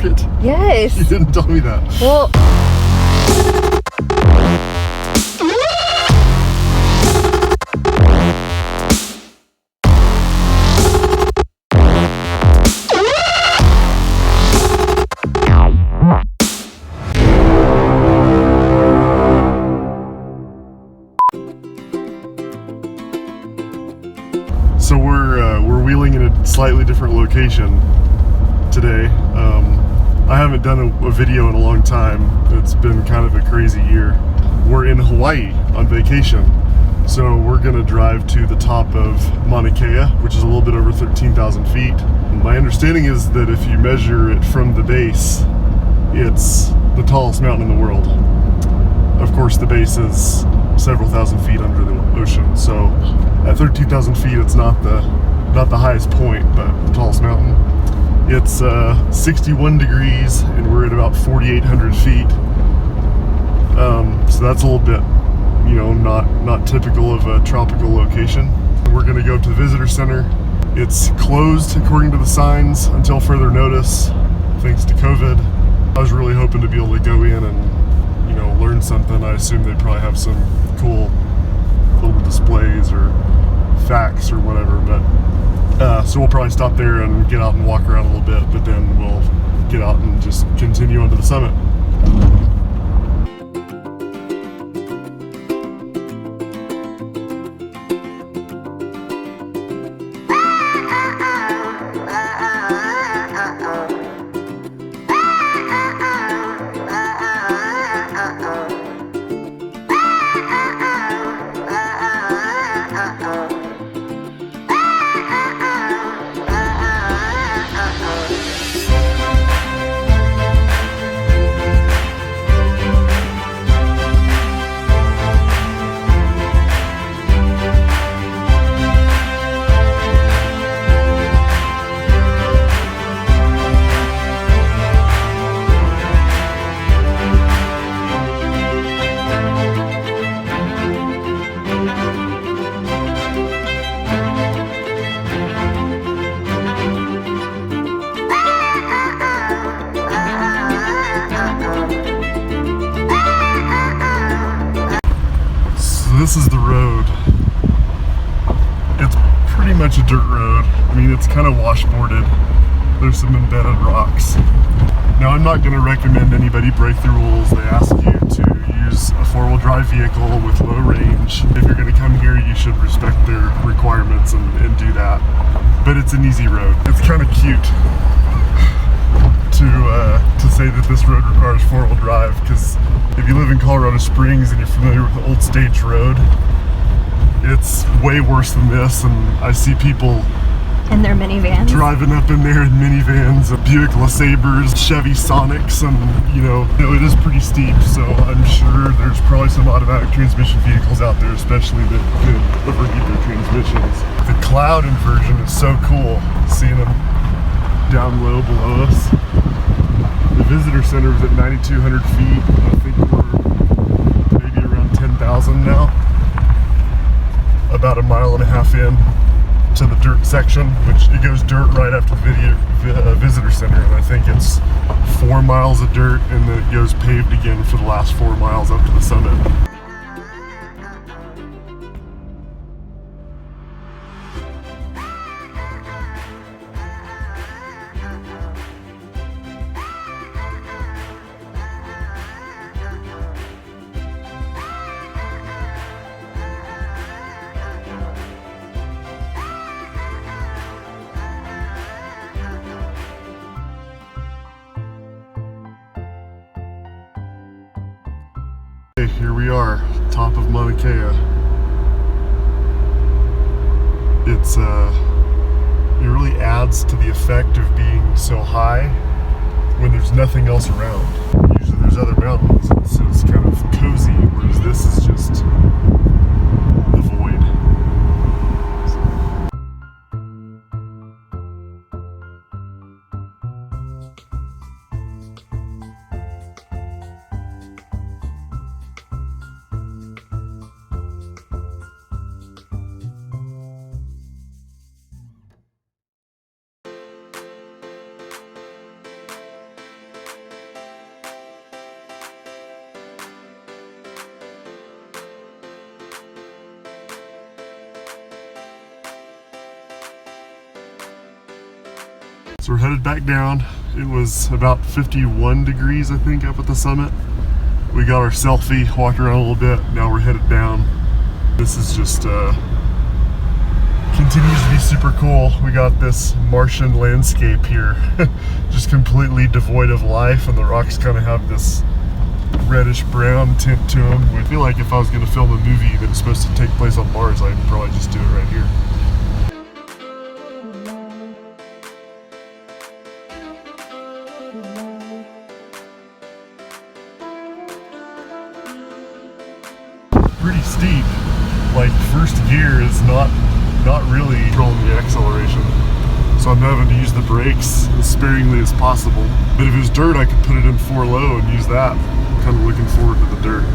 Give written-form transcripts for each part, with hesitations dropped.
secret? Yes. You didn't tell me that. Well, So we're wheeling in a slightly different location today. I haven't done a video in a long time. It's been kind of a crazy year. We're in Hawaii on vacation. So we're gonna drive to the top of Mauna Kea, which is a little bit over 13,000 feet. My understanding is that if you measure it from the base, it's the tallest mountain in the world. Of course, the base is several thousand feet under the ocean. So at 13,000 feet, it's not the highest point, but the tallest mountain. It's 61 degrees and we're at about 4,800 feet. So that's a little bit, not typical of a tropical location. We're gonna go to the visitor center. It's closed according to the signs until further notice, thanks to COVID. I was really hoping to be able to go in and, learn something. I assume they probably have some cool little displays or facts or whatever, but so we'll probably stop there and get out and walk around a little bit, but then we'll get out and just continue on to the summit. This is the road. It's pretty much a dirt road. I mean, it's kind of washboarded. There's some embedded rocks. Now, I'm not going to recommend anybody break the rules. They ask you to use a four-wheel drive vehicle with low range. If you're going to come here, you should respect their requirements and do that. But it's an easy road. It's kind of cute to say that this road requires four-wheel drive, because if you live in Colorado Springs and you're familiar with the Old Stage Road, it's way worse than this, and I see people in their minivans driving up in there in minivans, Buick LeSabres, Chevy Sonics, and it is pretty steep. So I'm sure there's probably some automatic transmission vehicles out there, especially that could overheat their transmissions. The cloud inversion is so cool, seeing them down low below us. The visitor center is at 9,200 feet. I think we're maybe around 10,000 now. About a mile and a half in to the dirt section, which it goes dirt right after the visitor center, and I think it's 4 miles of dirt, and then it goes paved again for the last 4 miles up to the summit. Here we are, top of Mauna Kea. It really adds to the effect of being so high when there's nothing else around. Usually there's other mountains, so it's kind of cozy, whereas this is just the void. So we're headed back down. It was about 51 degrees, I think, up at the summit. We got our selfie, walked around a little bit. Now we're headed down. This is just continues to be super cool. We got this Martian landscape here, just completely devoid of life, and the rocks kind of have this reddish brown tint to them. I feel like if I was going to film a movie that was supposed to take place on Mars, I'd probably just do it right here. Pretty steep. Like, first gear is not really controlling the acceleration, so I'm having to use the brakes as sparingly as possible. But if it was dirt, I could put it in 4 low and use that. I'm kind of looking forward to the dirt.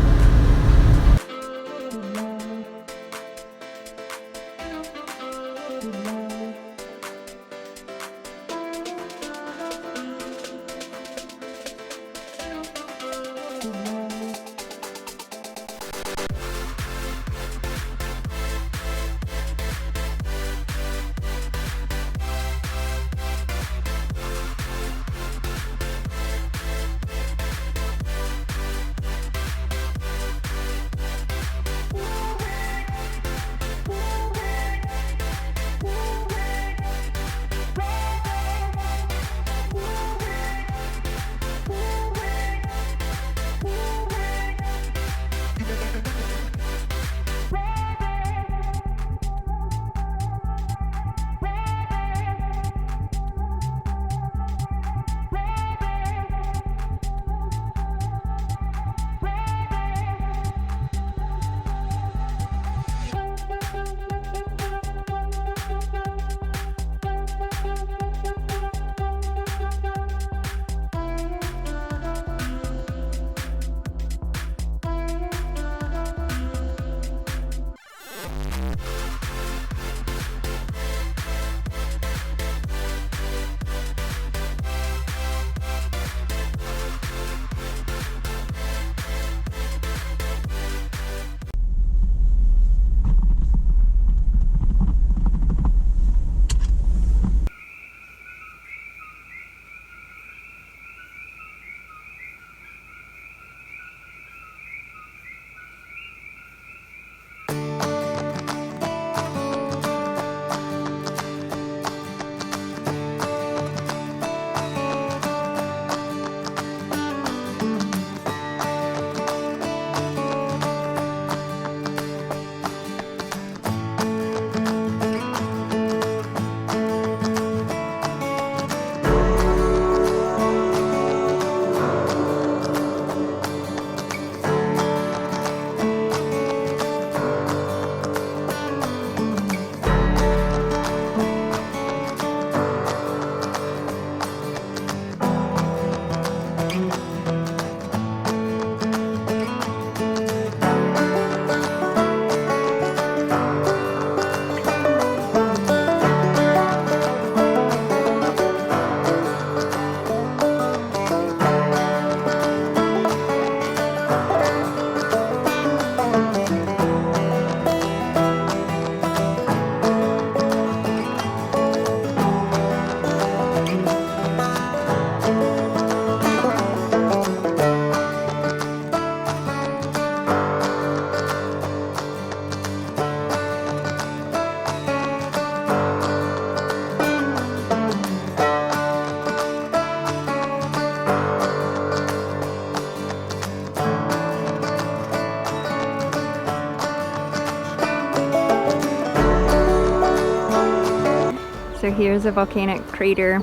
So here's a volcanic crater.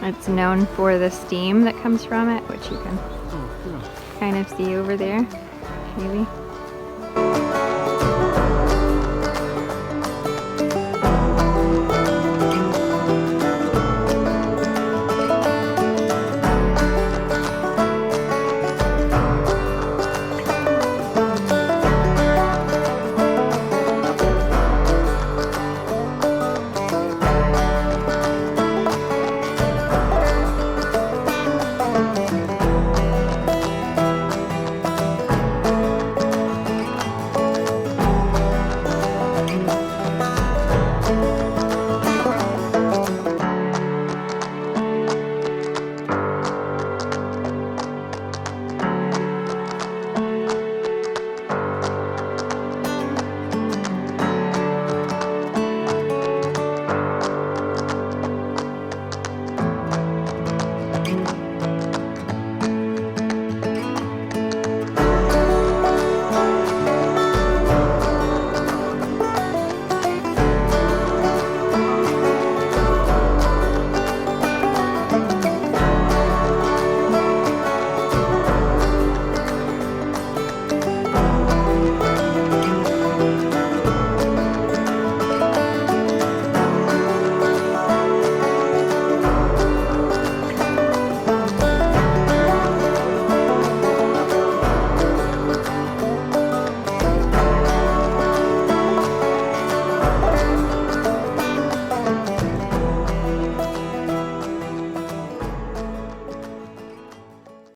It's known for the steam that comes from it, which you can kind of see over there, maybe.